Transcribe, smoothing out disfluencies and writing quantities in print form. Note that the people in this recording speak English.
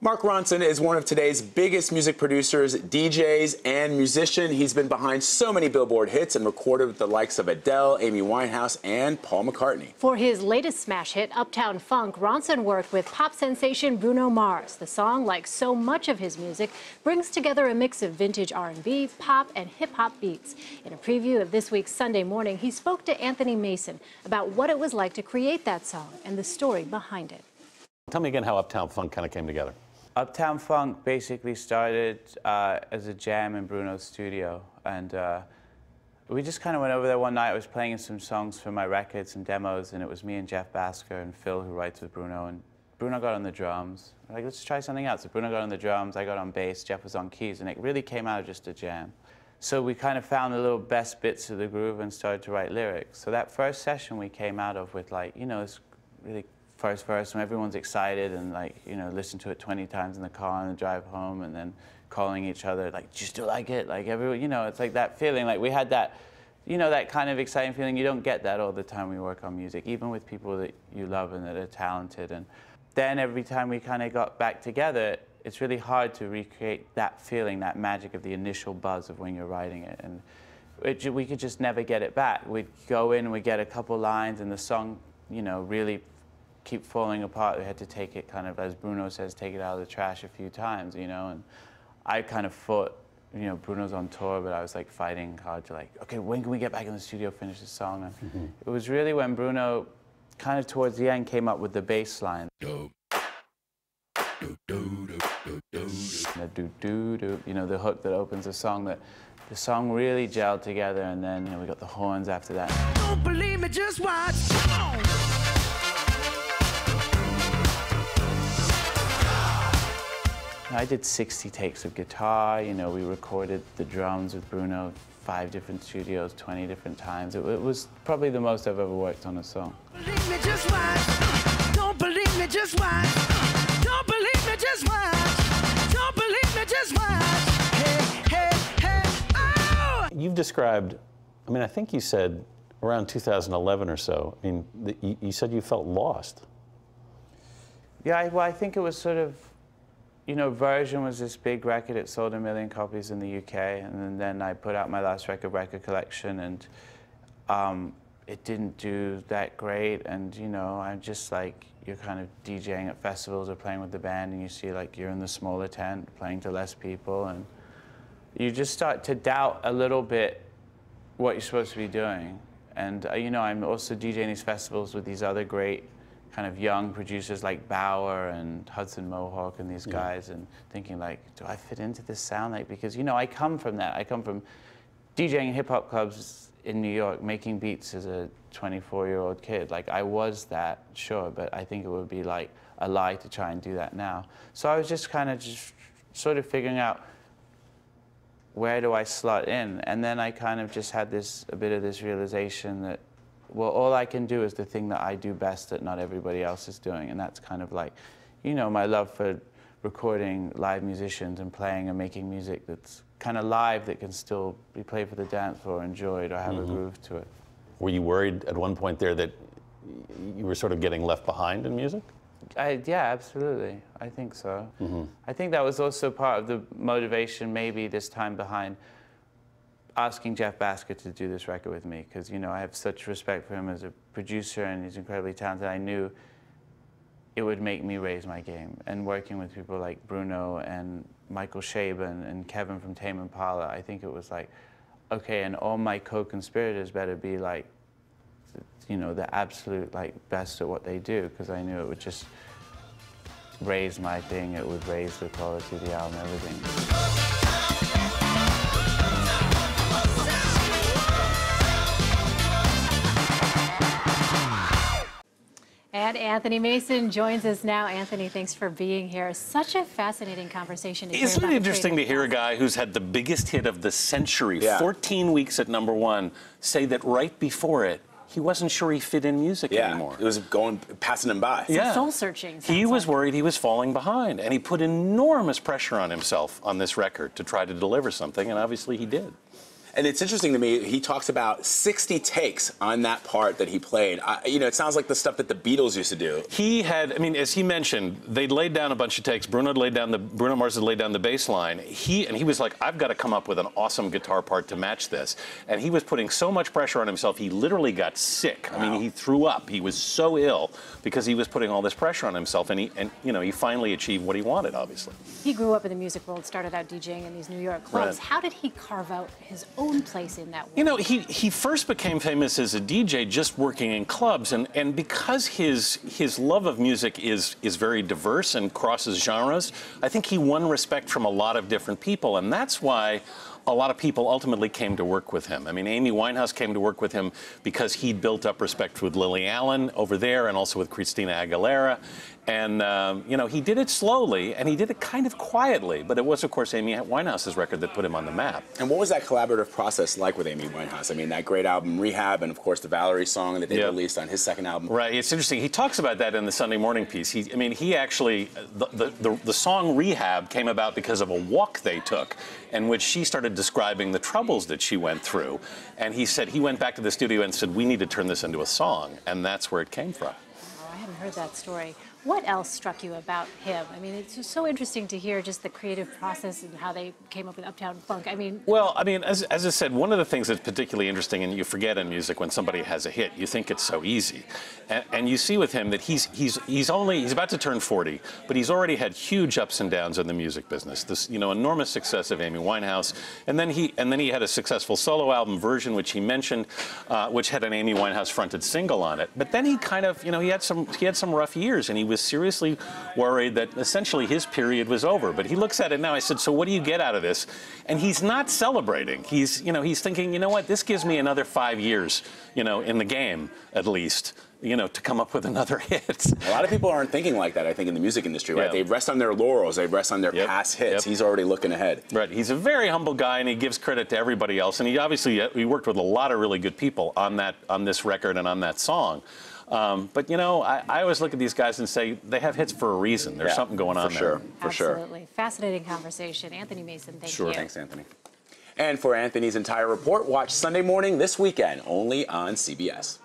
Mark Ronson is one of today's biggest music producers, DJs, and musician. He's been behind so many Billboard hits and recorded with the likes of Adele, Amy Winehouse, and Paul McCartney. For his latest smash hit, Uptown Funk, Ronson worked with pop sensation Bruno Mars. The song, like so much of his music, brings together a mix of vintage R&B, pop, and hip-hop beats. In a preview of this week's Sunday Morning, he spoke to Anthony Mason about what it was like to create that song and the story behind it. Tell me again how Uptown Funk kind of came together. Uptown Funk basically started as a jam in Bruno's studio, and we just kind of went over there one night. I was playing some songs for my records, some demos, and it was me and Jeff Basker and Phil, who writes with Bruno, and Bruno got on the drums. We're like, let's try something else. So Bruno got on the drums, I got on bass, Jeff was on keys, and it really came out of just a jam. So we kind of found the little best bits of the groove and started to write lyrics. So that first session we came out of with, like, you know, this really first verse when everyone's excited and, like, you know, listen to it 20 times in the car on the drive home, and then calling each other like, do you still like it? Like, everyone, you know, it's like that feeling, like we had that, you know, that kind of exciting feeling. You don't get that all the time when you work on music, even with people that you love and that are talented. And then every time we kind of got back together, it's really hard to recreate that feeling, that magic of the initial buzz of when you're writing it. And we could just never get it back. We'd go in, we'd get a couple lines, and the song, you know, really keep falling apart. We had to take it kind of, as Bruno says, take it out of the trash a few times, you know, and I kind of fought, you know, Bruno's on tour, but I was like fighting hard to, like, okay, when can we get back in the studio, finish the song? And it was really when Bruno kind of towards the end came up with the bass line. The do-do-do, you know, the hook that opens the song, that the song really gelled together, and then, you know, we got the horns after that. Don't believe me, just watch. I did 60 takes of guitar, you know, we recorded the drums with Bruno 5 different studios, 20 different times. It was probably the most I've ever worked on a song. Believe me, just watch. Don't believe me, just watch. Don't believe me, just watch. Don't believe me, just watch. Hey, hey, hey, oh! You've described, I mean, I think you said around 2011 or so, I mean, you said you felt lost. Yeah, well, I think it was sort of, you know, Version was this big record. It sold 1 million copies in the UK, and then I put out my last record collection, and it didn't do that great. And, you know, I'm just like, you're kind of DJing at festivals or playing with the band, and you see, like, you're in the smaller tent playing to less people, and you just start to doubt a little bit what you're supposed to be doing. And, you know, I'm also DJing these festivals with these other great kind of young producers like Bauer and Hudson Mohawk and these guys, and thinking, like, do I fit into this sound? Like, because, you know, I come from that. I come from DJing in hip-hop clubs in New York, making beats as a 24-year-old kid. Like, I was that, sure, but I think it would be like a lie to try and do that now. So I was just kind of just sort of figuring out, where do I slot in? And then I kind of just had a bit of this realization that, well, all I can do is the thing that I do best that not everybody else is doing. And that's kind of like, you know, my love for recording live musicians and playing and making music that's kind of live, that can still be played for the dance floor, enjoyed, or have a groove to it. Were you worried at one point there that you were sort of getting left behind in music? Yeah, absolutely. I think so. I think that was also part of the motivation, maybe this time, behind asking Jeff Basker to do this record with me, because, you know, I have such respect for him as a producer, and he's incredibly talented. I knew it would make me raise my game. And working with people like Bruno and Michael Chabon and Kevin from Tame Impala, I think it was like, okay, and all my co-conspirators better be like, you know, the absolute, like, best at what they do, because I knew it would just raise my thing, it would raise the quality of the album, everything. And Anthony Mason joins us now. Anthony, thanks for being here. Such a fascinating conversation to hear. Isn't it interesting to hear a guy who's had the biggest hit of the century, 14 weeks at #1, say that right before it, he wasn't sure he fit in music anymore. It was passing him by. Soul searching. He was worried he was falling behind, and he put enormous pressure on himself on this record to try to deliver something, and obviously he did. And it's interesting to me, he talks about 60 takes on that part that he played. You know, it sounds like the stuff that the Beatles used to do. He had, I mean, as he mentioned, they'd laid down a bunch of takes. Bruno Mars had laid down the bass line. He was like, I've got to come up with an awesome guitar part to match this. And he was putting so much pressure on himself, he literally got sick. Wow. I mean, he threw up. He was so ill because he was putting all this pressure on himself. And you know, he finally achieved what he wanted, obviously. He grew up in the music world, started out DJing in these New York clubs. Right. How did he carve out his own place in that world? You know, he first became famous as a DJ just working in clubs, and because his love of music is very diverse and crosses genres, I think he won respect from a lot of different people, and that's why a lot of people ultimately came to work with him. I mean, Amy Winehouse came to work with him because he'd built up respect with Lily Allen over there and also with Christina Aguilera. And, you know, he did it slowly, and he did it kind of quietly, but it was, of course, Amy Winehouse's record that put him on the map. And what was that collaborative process like with Amy Winehouse? I mean, that great album, Rehab, and, of course, the Valerie song that they released on his second album. Right. It's interesting. He talks about that in the Sunday Morning piece. He actually, the song Rehab came about because of a walk they took in which she started describing the troubles that she went through. And he said he went back to the studio and said, we need to turn this into a song. And that's where it came from. Oh, I hadn't heard that story. What else struck you about him? I mean, it's just so interesting to hear just the creative process and how they came up with Uptown Funk. I mean... Well, I mean, as I said, one of the things that's particularly interesting, and you forget in music when somebody has a hit, you think it's so easy. And you see with him that he's about to turn 40, but he's already had huge ups and downs in the music business. This, you know, enormous success of Amy Winehouse, and then he had a successful solo album, Version, which he mentioned, which had an Amy Winehouse fronted single on it. But then he kind of, you know, he had some rough years, and he was seriously worried that essentially his period was over. But he looks at it now. I said, so what do you get out of this? And he's not celebrating. He's thinking, you know what, this gives me another 5 years, you know, in the game at least, you know, to come up with another hit. A lot of people aren't thinking like that, I think, in the music industry, right? They rest on their laurels. They rest on their past hits. He's already looking ahead. Right. He's a very humble guy, and he gives credit to everybody else. And he worked with a lot of really good people on this record and on that song. But, you know, I always look at these guys and say they have hits for a reason. There's something going on there. For sure. Absolutely. Fascinating conversation. Anthony Mason, thank you. Sure. Thanks, Anthony. And for Anthony's entire report, watch Sunday Morning this weekend, only on CBS.